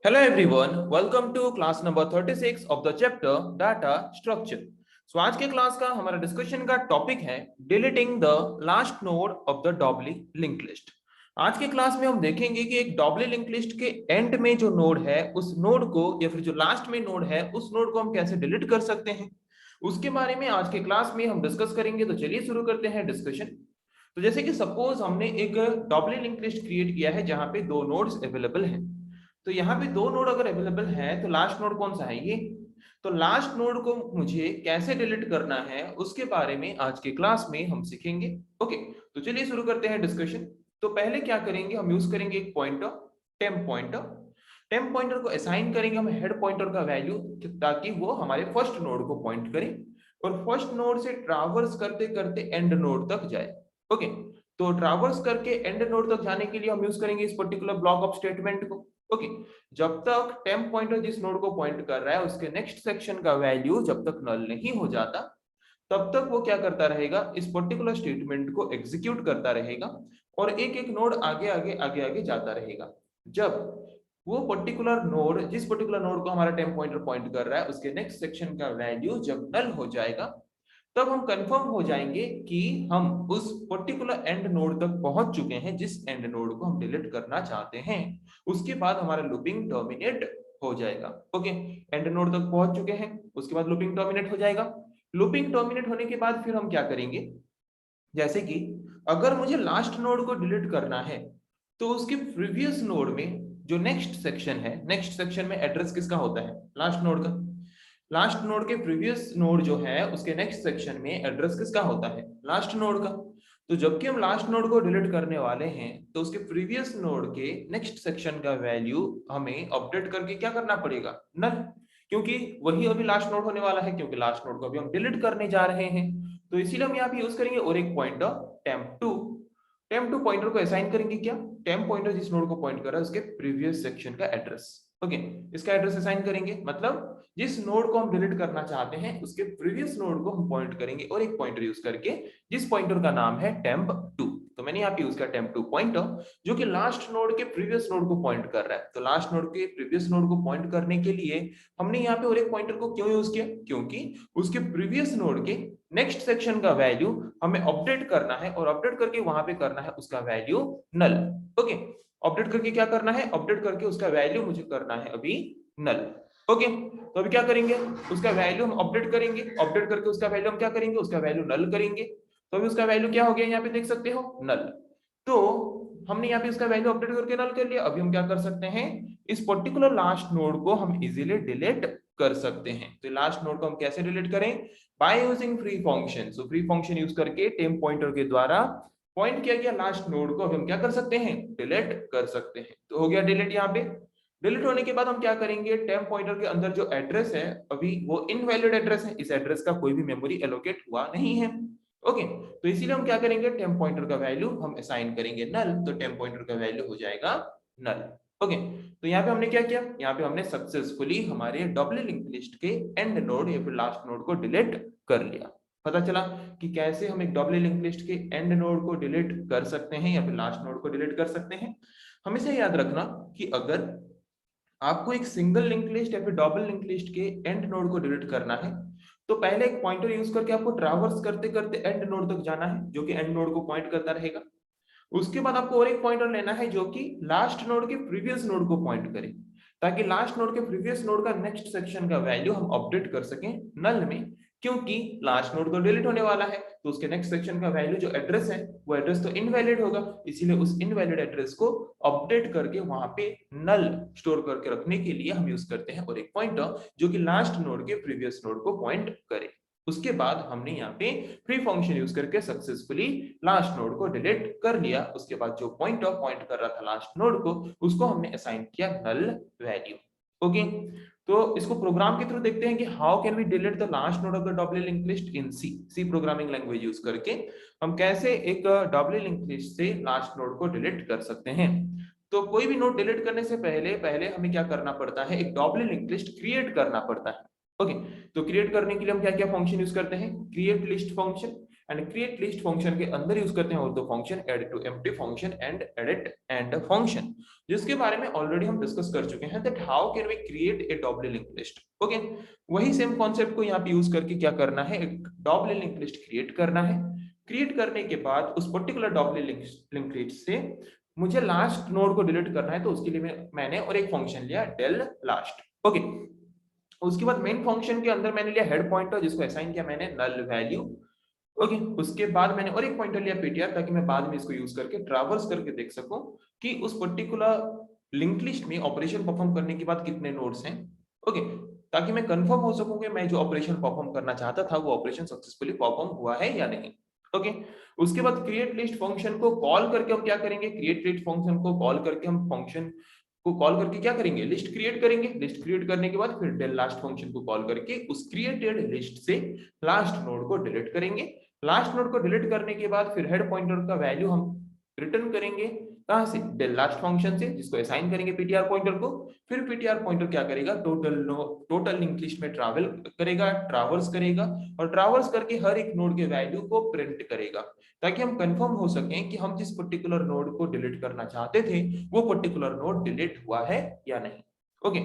Hello everyone, welcome to class number 36 of the chapter Data Structure. So आज के class का हमारा discussion का टॉपिक है deleting the last node of the doubly link list. आज के क्लास में हम देखेंगे कि एक डॉबली लिंक लिस्ट के एंड में जो नोड है उस नोड को या फिर जो लास्ट में नोड है उस नोड को हम कैसे डिलीट कर सकते हैं, उसके बारे में आज के क्लास में हम डिस्कस करेंगे। तो चलिए शुरू करते हैं डिस्कशन। तो जैसे कि सपोज हमने एक डॉबली लिंक लिस्ट क्रिएट किया है जहां पे दो नोड्स अवेलेबल हैं। तो यहाँ पे दो नोड अगर अवेलेबल है तो लास्ट नोड कौन सा है ये। तो लास्ट नोड को मुझे कैसे डिलीट करना है उसके बारे में आज के क्लास में हम सीखेंगे। ओके, तो चलिए शुरू करते हैं डिस्कशन। तो पहले क्या करेंगे, हम यूज करेंगे एक pointer, temp pointer. Temp pointer को असाइन करेंगे हम हेड पॉइंटर का वैल्यू ताकि वो हमारे फर्स्ट नोड को पॉइंट करे और फर्स्ट नोड से ट्रावर्स करते करते एंड नोड तक जाए। ओके, तो ट्रावर्स करके एंड नोड तक जाने के लिए हम यूज करेंगे इस पर्टिकुलर ब्लॉक ऑफ स्टेटमेंट को। ओके, जब तक टेम्प पॉइंटर जिस नोड को पॉइंट कर रहा है उसके नेक्स्ट सेक्शन का वैल्यू जब तक नल नहीं हो जाता तब तक वो क्या करता रहेगा, इस पर्टिकुलर स्टेटमेंट को एग्जीक्यूट करता रहेगा और एक एक नोड आगे आगे आगे आगे जाता रहेगा। जब वो पर्टिकुलर नोड जिस पर्टिकुलर नोड को हमारा टेम्प पॉइंटर पॉइंट कर रहा है उसके नेक्स्ट सेक्शन का वैल्यू जब नल हो जाएगा तब हम कंफर्म हो जाएंगे कि हम उस पर्टिकुलर एंड नोड तक पहुंच चुके हैं जिस एंड नोड को हम डिलीट करना चाहते हैं। उसके बाद हमारा लूपिंग टर्मिनेट हो जाएगा। ओके, एंड नोड तक पहुंच चुके हैं, उसके बाद लूपिंग टर्मिनेट हो जाएगा। लूपिंग टर्मिनेट होने के बाद फिर हम क्या करेंगे, जैसे कि अगर मुझे लास्ट नोड को डिलीट करना है तो उसके प्रीवियस नोड में जो नेक्स्ट सेक्शन है, नेक्स्ट सेक्शन में एड्रेस किसका होता है, लास्ट नोड का। लास्ट नोड के प्रीवियस नोड जो है उसके नेक्स्ट सेक्शन में एड्रेस किसका होता है, लास्ट नोड का। तो जबकि हम लास्ट नोड को डिलीट करने वाले हैं तो उसके प्रीवियस नोड के नेक्स्ट सेक्शन का वैल्यू हमें अपडेट करके क्या करना पड़ेगा, नल, क्योंकि वही अभी लास्ट नोड होने वाला है, क्योंकि लास्ट नोड को अभी हम डिलीट करने जा रहे हैं। तो इसीलिए हम यहाँ पे यूज करेंगे और एक पॉइंटर टेम्प2। टेम्प2 पॉइंटर को असाइन करेंगे क्या, टेम्प पॉइंटर जिस नोड को पॉइंट कर रहा है उसके प्रीवियस सेक्शन का एड्रेस। ओके, इसका एड्रेस असाइन करेंगे, मतलब जिस नोड को हम डिलीट करना चाहते हैं उसके प्रीवियस नोड को हम पॉइंट करेंगे और एक पॉइंटर यूज करके जिस पॉइंटर का नाम है टेम्प2। तो मैंने यहाँ पे यूज किया टेम्प2 पॉइंटर जो कि लास्ट नोड के प्रीवियस नोड को पॉइंट कर रहा है। तो लास्ट नोड के प्रीवियस नोड को पॉइंट करने के लिए हमने यहाँ पे और एक पॉइंटर को क्यों यूज किया, क्योंकि उसके प्रीवियस नोड के नेक्स्ट सेक्शन का वैल्यू हमें अपडेट करना है और अपडेट करके वहां पे करना है उसका वैल्यू नल। ओके, अपडेट करके क्या करना है, अपडेट करके उसका वैल्यू मुझे करना है अभी नल। ओके, तो अभी क्या करेंगे, उसका वैल्यू हम अपडेट करेंगे, अपडेट करके उसका वैल्यू हम क्या करेंगे, उसका वैल्यू नल करेंगे। तो अभी उसका वैल्यू क्या हो गया, यहाँ पे देख सकते हो नल। तो हमने यहाँ पे इसका वैल्यू अपडेट करके नल कर लिया। अभी हम क्या कर सकते हैं, इस पर्टिकुलर लास्ट नोड को हम इजीली डिलीट कर सकते हैं। तो लास्ट नोड को हम कैसे डिलीट करें, by using free function. So free function use करके टेम्प पॉइंटर के द्वारा पॉइंट किया गया लास्ट नोड को अभी हम क्या कर सकते हैं, डिलीट कर सकते हैं। तो हो गया डिलीट। यहाँ पे डिलीट होने के बाद हम क्या करेंगे, टेम्प पॉइंटर के अंदर जो एड्रेस है अभी वो इनवैलिड एड्रेस है, इस एड्रेस का कोई भी मेमोरी एलोकेट हुआ नहीं है। ओके, तो इसीलिए हम क्या करेंगे, टेम्प पॉइंटर का वैल्यू हम असाइन करेंगे नल, तो टेम्प पॉइंटर का वैल्यू हो जाएगा नल। ओके, तो यहाँ पे हमने क्या किया, यहाँ पे हमने सक्सेसफुली हमारे डबल लिंक लिस्ट के एंड नोड या फिर लास्ट नोड को डिलीट कर लिया। पता चला कि कैसे हम एक डबल लिंक लिस्ट के एंड नोड को डिलीट कर सकते हैं या फिर लास्ट नोड को डिलीट कर सकते हैं। हमेशा याद रखना कि अगर आपको एक सिंगल लिंक लिस्ट या फिर डबल लिंक लिस्ट के एंड नोड को डिलीट करना है तो पहले एक पॉइंटर यूज करके आपको ट्रैवर्स करते करते एंड नोड तक जाना है जो कि एंड नोड को पॉइंट करता रहेगा। उसके बाद आपको और एक पॉइंटर लेना है जो कि लास्ट नोड के प्रीवियस नोड को पॉइंट करे ताकि लास्ट नोड के प्रीवियस नोड का नेक्स्ट सेक्शन का वैल्यू हम अपडेट कर सकें नल में, क्योंकि लास्ट नोड तो डिलीट होने वाला है तो उसके नेक्स्ट सेक्शन का वैल्यू जो एड्रेस है वो एड्रेस तो इनवैलिड होगा। इसीलिए उस इनवैलिड एड्रेस को अपडेट करके वहां पे नल स्टोर करके रखने के लिए हम यूज करते हैं और एक पॉइंटर जो कि लास्ट नोड के प्रीवियस नोड को पॉइंट करे। उसके बाद हमने यहाँ पे फ्री फंक्शन यूज करके सक्सेसफुली लास्ट नोड को डिलीट कर लिया। उसके बाद जो पॉइंटर पॉइंट कर रहा था लास्ट नोड को उसको हमने असाइन किया नल वैल्यू। ओके, तो इसको प्रोग्राम के थ्रू देखते हैं कि how can we delete the last node of the double link list in C. C programming language use करके हम कैसे एक डबल लिंक लिस्ट से लास्ट नोड को डिलीट कर सकते हैं। तो कोई भी नोड डिलीट करने से पहले पहले हमें क्या करना पड़ता है, एक डबल लिंक लिस्ट क्रिएट करना पड़ता है। ओके, तो क्रिएट करने के लिए हम क्या क्या फंक्शन यूज करते हैं, create list function. And create list function के अंदर यूज करते हैं और दो function add to empty function and edit end function, जिसके बारे में ऑलरेडी हम डिस्कस कर चुके हैं that how can we create a double linked list. Okay, वही सेम कॉन्सेप्ट को यहाँ पे यूज करके क्या करना है, एक डबल लिंक्ड लिस्ट क्रिएट करना है। क्रिएट करने के बाद उस पर्टिकुलर डबल लिंक्ड लिस्ट से मुझे लास्ट नोड को डिलीट करना है, तो उसके लिए मैंने और एक फंक्शन लिया del last। ओके, उसके बाद मेन फंक्शन के अंदर मैंने लिया हेड पॉइंटर जिसको असाइन किया मैंने null वैल्यू। ओके, उसके बाद मैंने और एक पॉइंटर लिया ptr ताकि मैं बाद में इसको यूज करके ट्रैवर्स करके देख सकूं कि उस पर्टिकुलर लिंक लिस्ट में ऑपरेशन परफॉर्म करने के बाद कितने नोड्स हैं। ओके, ताकि मैं कंफर्म हो सकूं कि मैं जो ऑपरेशन परफॉर्म करना चाहता था वो ऑपरेशन सक्सेसफुली परफॉर्म हुआ है या नहीं। ओके, उसके बाद क्रिएट लिस्ट फंक्शन को कॉल करके हम क्या करेंगे, क्रिएट लिस्ट फंक्शन को कॉल करके हम फंक्शन को कॉल करके क्या करेंगे, लिस्ट क्रिएट करेंगे। लिस्ट क्रिएट करने के बाद फिर del last फंक्शन को कॉल करके उस क्रिएटेड लिस्ट से लास्ट नोड को डिलीट करेंगे। लास्ट नोड को डिलीट करने के बाद फिर हेड पॉइंटर का वैल्यू हम रिटर्न करेंगे कहां से, del last फंक्शन से, जिसको असाइन करेंगे ptr पॉइंटर को। फिर ptr पॉइंटर क्या करेगा, टोटल लिंक लिस्ट में ट्रैवल करेगा, ट्रैवर्स करेगा और ट्रैवर्स करके हर एक नोड के वैल्यू को प्रिंट करेगा, ताकि हम कंफर्म हो सकें कि हम जिस पर्टिकुलर नोड को डिलीट करना चाहते थे वो पर्टिकुलर नोड डिलीट हुआ है या नहीं। ओके,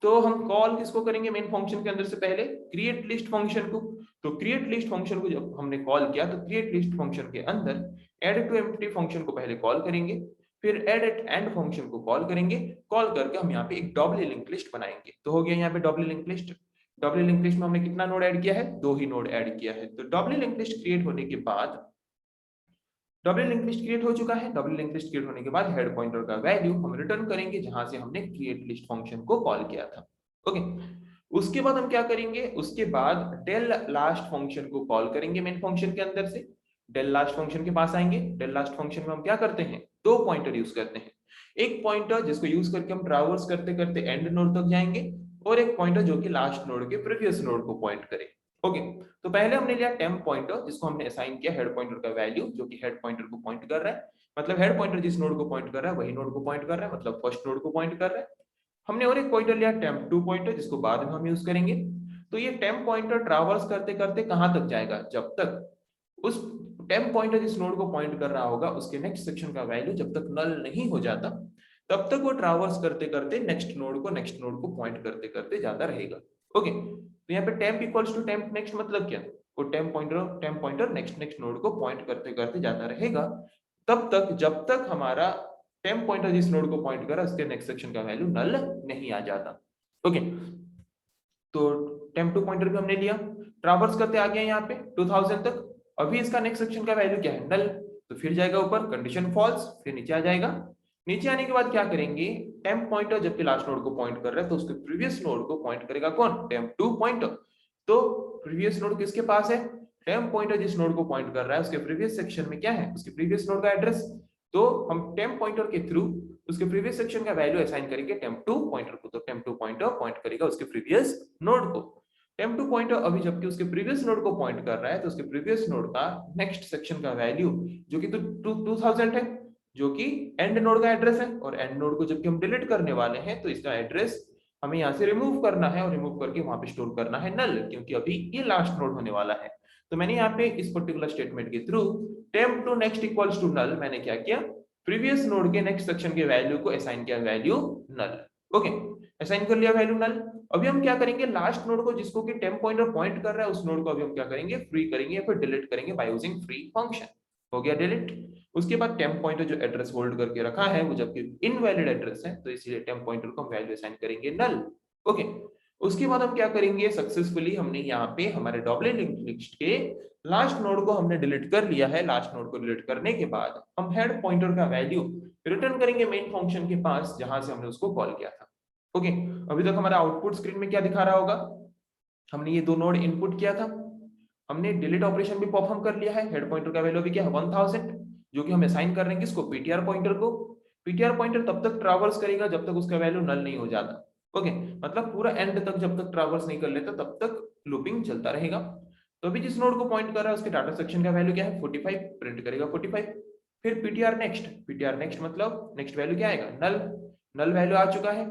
तो हम कॉल किसको करेंगे मेन फंक्शन के अंदर से पहले, क्रिएट लिस्ट फंक्शन को। तो क्रिएट लिस्ट फंक्शन को जब हमने कॉल किया तो क्रिएट लिस्ट फंक्शन के अंदर एड टू एम्प्टी फंक्शन को पहले कॉल करेंगे, फिर एडिट एंड फंक्शन को कॉल करेंगे। कॉल करके हम यहाँ पे एक डबल लिंक लिस्ट बनाएंगे। तो हो गया यहाँ पे double link list. Double link list में हमने कितना नोड ऐड किया है, 2 ही नोड ऐड किया है। तो डबल लिंक लिस्ट क्रिएट होने के बाद, डबल लिंक लिस्ट क्रिएट हो चुका है। डबल लिंक लिस्ट क्रिएट होने के बाद हेड पॉइंटर का वैल्यू हम रिटर्न करेंगे जहां से हमने क्रिएट लिस्ट फंक्शन को कॉल किया था। ओके, उसके बाद हम क्या करेंगे, उसके बाद del last फंक्शन को कॉल करेंगे मेन फंक्शन के अंदर से। del last फंक्शन के पास आएंगे। del last फंक्शन में हम क्या करते हैं, 2 पॉइंटर यूज करते हैं। एक पॉइंटर जिसको यूज करके हम ट्रैवर्स करते करते एंड नोड तक जाएंगे और एक पॉइंटर जो कि लास्ट नोड के प्रीवियस नोड को पॉइंट करे। ओके, तो पहले हमने लिया टेम्प पॉइंटर जिसको हमने असाइन किया हेड पॉइंटर का वैल्यू जो कि हेड पॉइंटर को पॉइंट कर रहा है, मतलब हेड पॉइंटर जिस नोड को पॉइंट कर रहा है वही नोड को पॉइंट कर रहा है, मतलब फर्स्ट नोड को पॉइंट कर रहा है। हमने और एक पॉइंटर लिया टेम्प टू पॉइंटर जिसको बाद में हम यूज करेंगे। तो ये टेम्प पॉइंटर ट्रैवर्स करते करते कहां तक जाएगा, जब तक उस टेम्प पॉइंटर जिस नोड को पॉइंट कर रहा होगा उसके नेक्स्ट सेक्शन का वैल्यू जब तक नल नहीं हो जाता तब तक वो ट्रैवर्स करते करते नेक्स्ट नोड को पॉइंट करते करते जाता रहेगा। ओके, तो यहाँ पे temp equals to temp next मतलब क्या, वो टेम्प पॉइंटर नेक्स्ट नोड को पॉइंट करते करते जाता रहेगा तब तक जब तक हमारा टेम्प पॉइंटर जिस नोड को पॉइंट कर रहा है उसके नेक्स्ट सेक्शन का वैल्यू नल नहीं आ जाता। ओके, तो टेम्प टू पॉइंटर भी हमने लिया, ट्रैवर्स करते आ गया यहाँ पे 2000 तक। अभी इसका नेक्स्ट सेक्शन का वैल्यू क्या है, नल, तो फिर जाएगा ऊपर कंडीशन फॉल्स, फिर नीचे आ जाएगा। नीचे आने के बाद क्या करेंगे, टेम्प पॉइंटर जबकि लास्ट नोड को पॉइंट कर रहा है तो उसके प्रीवियस नोड को पॉइंट करेगा कौन, टेम्प टू पॉइंटर। तो प्रीवियस नोड किसके पास है, टेम्प पॉइंटर जिस नोड को पॉइंट कर रहा है उसके प्रीवियस सेक्शन में क्या है, उसके प्रीवियस नोड का एड्रेस। तो हम टेम्प पॉइंटर के थ्रू उसके प्रीवियस सेक्शन का वैल्यू असाइन करेंगे टेम्प टू पॉइंटर को। तो टेम्प टू पॉइंटर पॉइंट करेगा उसके प्रीवियस नोड को। टेम्प टू पॉइंटर अभी जबकि उसके प्रीवियस नोड को पॉइंट कर रहा है तो उसके प्रीवियस नोड का नेक्स्ट सेक्शन का वैल्यू जो कि 2000 है, जो कि एंड नोड का एड्रेस है, और एंड नोड को जबकि हम डिलीट करने वाले हैं तो इसका एड्रेस हमें यहाँ से रिमूव करना है और रिमूव करके वहां पे स्टोर करना है नल, क्योंकि अभी ये लास्ट नोड होने वाला है। तो मैंने यहाँ पे इस पर्टिकुलर स्टेटमेंट के through temp to next equals to null मैंने क्या किया, प्रीवियस नोड के नेक्स्ट सेक्शन के वैल्यू को असाइन किया वैल्यू नल। ओके, असाइन कर लिया वैल्यू नल। अभी हम क्या करेंगे, लास्ट नोड को जिसको कि टेम्प पॉइंटर पॉइंट कर रहा है उस नोड को अभी हम क्या करेंगे, फ्री करेंगे या फिर डिलीट करेंगे बाय यूजिंग फ्री फंक्शन। हो गया डिलीट। उसके बाद टेम्प पॉइंटर जो एड्रेस होल्ड करके रखा है वो जबकि इनवैलिड एड्रेस है तो इसलिए टेम्प पॉइंटर को हम वैल्यू असाइन करेंगे नल। ओके, उसके बाद हम क्या करेंगे, सक्सेसफुली हमने यहाँ पे हमारे डबल लिंक्ड लिस्ट के लास्ट नोड को हमने डिलीट कर लिया है। लास्ट नोड को डिलीट करने के बाद हम हेड पॉइंटर का वैल्यू रिटर्न करेंगे मेन फंक्शन के पास जहां से हमने उसको कॉल किया था। ओके, अभी तक हमारा आउटपुट स्क्रीन में क्या दिखा रहा होगा, हमने ये 2 नोड इनपुट किया था, हमने डिलीट ऑपरेशन भी परफॉर्म कर लिया है। हेड पॉइंटर का वैल्यू भी क्या है 1000, जो कि हम असाइन कर रहे हैं किसको, पीटीआर पॉइंटर को। पीटीआर पॉइंटर तब तक ट्रैवर्स करेगा जब तक उसका वैल्यू नल नहीं हो जाता। ओके, मतलब पूरा एंड तक जब तक ट्रैवर्स नहीं कर लेता तब तक लूपिंग चलता रहेगा। तो अभी जिस नोड को पॉइंट कर रहा है उसके डाटा सेक्शन का वैल्यू क्या है 45, प्रिंट करेगा 45। फिर पीटीआर नेक्स्ट मतलब नेक्स्ट वैल्यू क्या आएगा, नल वैल्यू आ चुका है।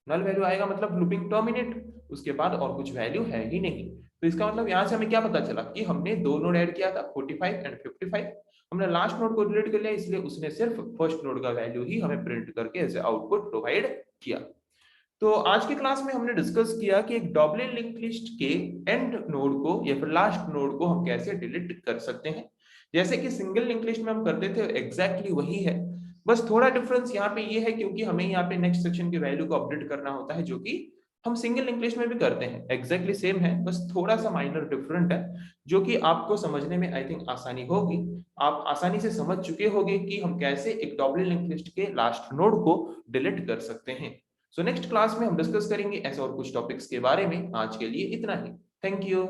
नल वैल्यू आएगा मतलब लूपिंग टर्मिनेट, उसके बाद और कुछ वैल्यू है ही नहीं। तो इसका मतलब यहाँ से हमें क्या पता चला कि हमने दो नोड ऐड किया था 45 एंड 55, हमने लास्ट नोड को डिलीट कर लिया, इसलिए उसने सिर्फ फर्स्ट नोड का वैल्यू ही हमें प्रिंट करके एज आउटपुट प्रोवाइड किया। तो आज की क्लास में हमने डिस्कस किया कि एक डॉबली लिंक लिस्ट के एंड नोड को या फिर लास्ट नोड को हम कैसे डिलीट कर सकते हैं। जैसे कि सिंगल लिंक लिस्ट में हम करते थे एग्जैक्टली वही है, बस थोड़ा डिफरेंस यहाँ पे ये है क्योंकि हमें यहाँ पे नेक्स्ट सेक्शन की वैल्यू को अपडेट करना होता है, जो कि हम सिंगल लिंक लिस्ट में भी करते हैं, एग्जैक्टली सेम है, बस थोड़ा सा माइनर डिफरेंट है, जो कि आपको समझने में आई थिंक आसानी होगी। आप आसानी से समझ चुके होंगे कि हम कैसे एक डॉबली लिंक लिस्ट के लास्ट नोड को डिलीट कर सकते हैं। सो नेक्स्ट क्लास में हम डिस्कस करेंगे ऐसे और कुछ टॉपिक्स के बारे में। आज के लिए इतना ही। Thank you.